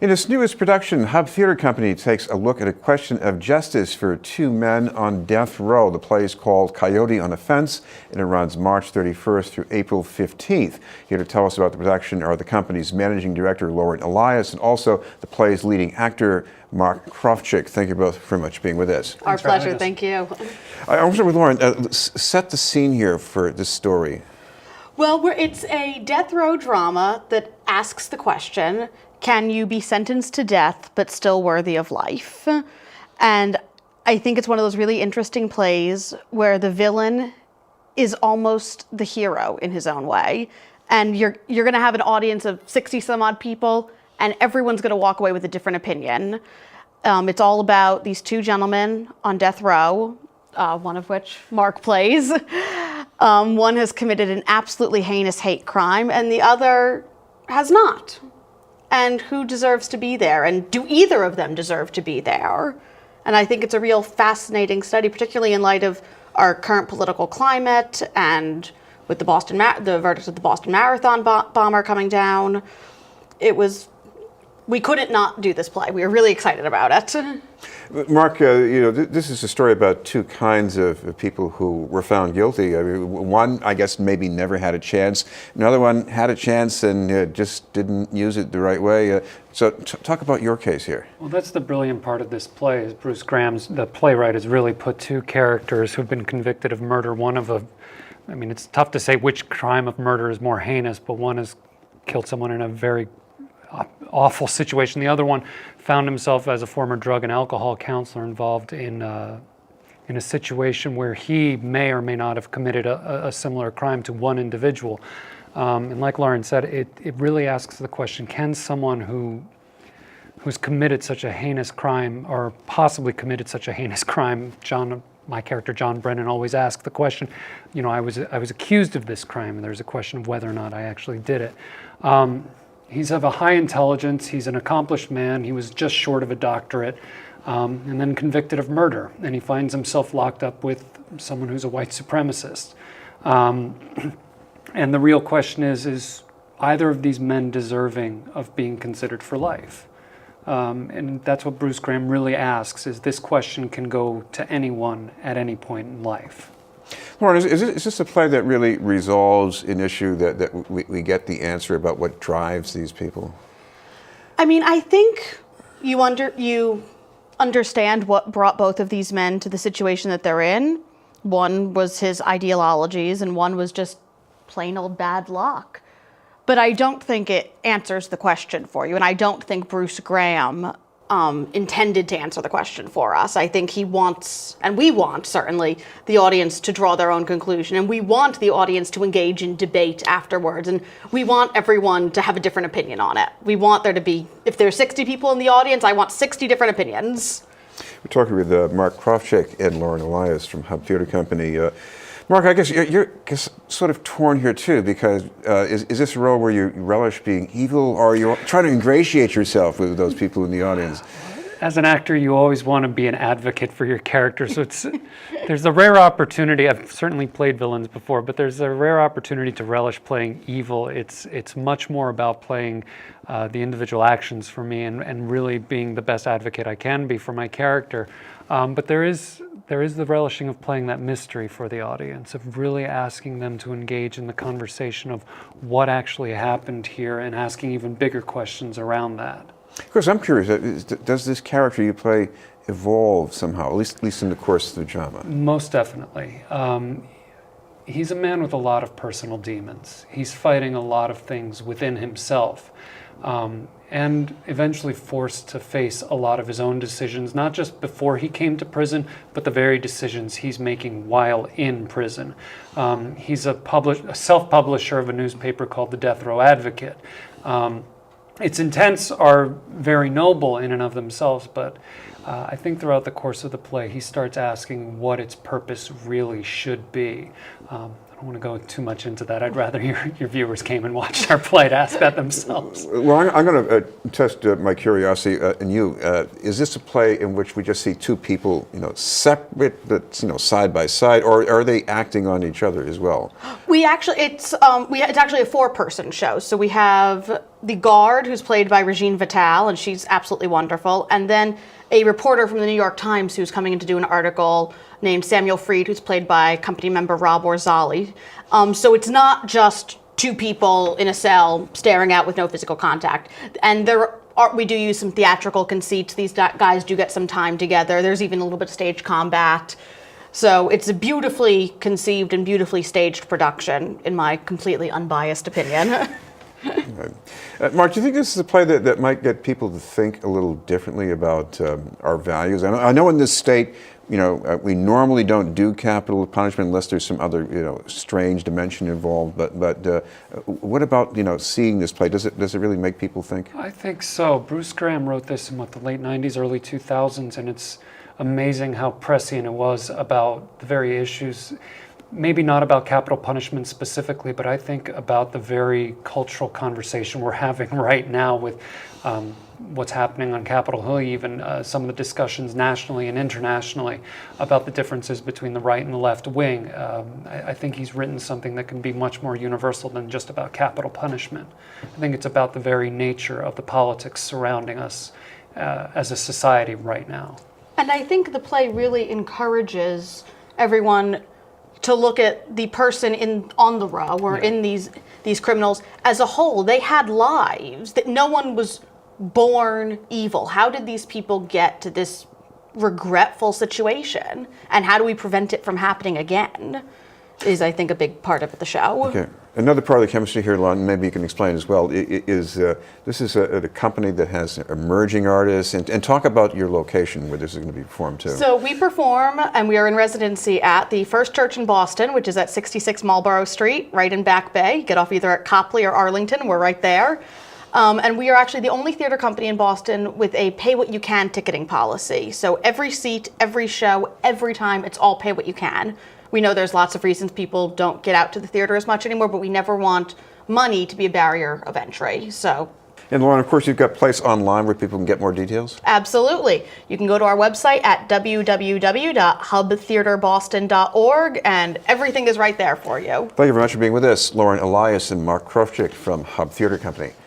In its newest production, Hub Theater Company takes a look at a question of justice for two men on death row. The play is called Coyote on a Fence, and it runs March 31st through April 15th. Here to tell us about the production are the company's managing director, Lauren Elias, and also the play's leading actor, Mark Krawczyk. Thank you both very much for being with us. Our pleasure. Thank you. I want to start with Lauren. Set the scene here for this story. Well, it's a death row drama that asks the question, can you be sentenced to death but still worthy of life? And I think it's one of those really interesting plays where the villain is almost the hero in his own way. And you're going to have an audience of 60 some odd people, and everyone's going to walk away with a different opinion. It's all about these two gentlemen on death row, one of which Mark plays. One has committed an absolutely heinous hate crime, and the other has not. And who deserves to be there? And do either of them deserve to be there? And I think it's a real fascinating study, particularly in light of our current political climate and with the verdict of the Boston Marathon bomber coming down. We couldn't not do this play. We were really excited about it. Mark, this is a story about two kinds of people who were found guilty. I mean, one, I guess, maybe never had a chance. Another one had a chance and just didn't use it the right way. So talk about your case here. Well, that's the brilliant part of this play, is Bruce Graham's, the playwright, has really put two characters who've been convicted of murder. It's tough to say which crime of murder is more heinous, but one has killed someone in a very awful situation. The other one found himself as a former drug and alcohol counselor involved in a situation where he may or may not have committed a similar crime to one individual. And like Lauren said, it really asks the question, can someone who's committed such a heinous crime, or possibly committed such a heinous crime, my character John Brennan always asks the question, I was accused of this crime, and there's a question of whether or not I actually did it. He's of a high intelligence, he's an accomplished man, he was just short of a doctorate, and then convicted of murder. And he finds himself locked up with someone who's a white supremacist. And the real question is either of these men deserving of being considered for life? And that's what Bruce Graham really asks, is this question can go to anyone at any point in life. Lauren, is this a play that really resolves an issue that we get the answer about what drives these people? I mean, I think you understand what brought both of these men to the situation that they're in. One was his ideologies, and one was just plain old bad luck. But I don't think it answers the question for you, and I don't think Bruce Graham intended to answer the question for us. I think he wants, and we want, certainly, the audience to draw their own conclusion, and we want the audience to engage in debate afterwards, and we want everyone to have a different opinion on it. We want there to be, if there's 60 people in the audience, I want 60 different opinions. We're talking with Mark Krawczyk and Lauren Elias from Hub Theater Company. Mark, I guess you're sort of torn here too, because is this a role where you relish being evil, or you're trying to ingratiate yourself with those people in the audience? As an actor, you always want to be an advocate for your character, so there's a rare opportunity. I've certainly played villains before, but there's a rare opportunity to relish playing evil. It's much more about playing the individual actions for me and really being the best advocate I can be for my character. But there is the relishing of playing that mystery for the audience, of really asking them to engage in the conversation of what actually happened here and asking even bigger questions around that. Of course, I'm curious, does this character you play evolve somehow, at least in the course of the drama? Most definitely. He's a man with a lot of personal demons. He's fighting a lot of things within himself. And eventually forced to face a lot of his own decisions, not just before he came to prison, but the very decisions he's making while in prison. He's a self-publisher of a newspaper called The Death Row Advocate. Its intents are very noble in and of themselves, but I think throughout the course of the play, he starts asking what its purpose really should be. I don't want to go too much into that. I'd rather your viewers came and watched our play to ask that themselves. Well, I'm going to test my curiosity in you. Is this a play in which we just see two people, separate but side by side, or are they acting on each other as well? It's actually a 4-person show. So we have the guard, who's played by Regine Vital, and she's absolutely wonderful, and then a reporter from the New York Times who's coming in to do an article named Samuel Freed, who's played by company member Rob Orzali. So it's not just two people in a cell staring out with no physical contact. And we do use some theatrical conceits. These guys do get some time together. There's even a little bit of stage combat. So it's a beautifully conceived and beautifully staged production, in my completely unbiased opinion. Right. Mark, do you think this is a play that might get people to think a little differently about our values? I know in this state, we normally don't do capital punishment unless there's some other, strange dimension involved. But what about, seeing this play? Does it really make people think? I think so. Bruce Graham wrote this in the late 90s, early 2000s, and it's amazing how prescient it was about the very issues. Maybe not about capital punishment specifically, but I think about the very cultural conversation we're having right now with what's happening on Capitol Hill, even some of the discussions nationally and internationally about the differences between the right and the left wing. I think he's written something that can be much more universal than just about capital punishment. I think it's about the very nature of the politics surrounding us as a society right now. And I think the play really encourages everyone to look at the person on the row or in these criminals as a whole. They had lives, that no one was born evil. How did these people get to this regretful situation? And how do we prevent it from happening again? Is, I think, a big part of the show. Okay. Another part of the chemistry here, Lon, maybe you can explain as well, is this is a company that has emerging artists, and talk about your location where this is going to be performed too. So we perform, and we are in residency at the First Church in Boston, which is at 66 Marlborough Street, right in Back Bay. Get off either at Copley or Arlington. We're right there. And we are actually the only theater company in Boston with a pay-what-you-can ticketing policy. So every seat, every show, every time, it's all pay what you can. We know there's lots of reasons people don't get out to the theater as much anymore, but we never want money to be a barrier of entry. So. And Lauren, of course, you've got a place online where people can get more details? Absolutely. You can go to our website at www.hubtheaterboston.org, and everything is right there for you. Thank you very much for being with us, Lauren, Elias and Mark Krawczyk from Hub Theater Company.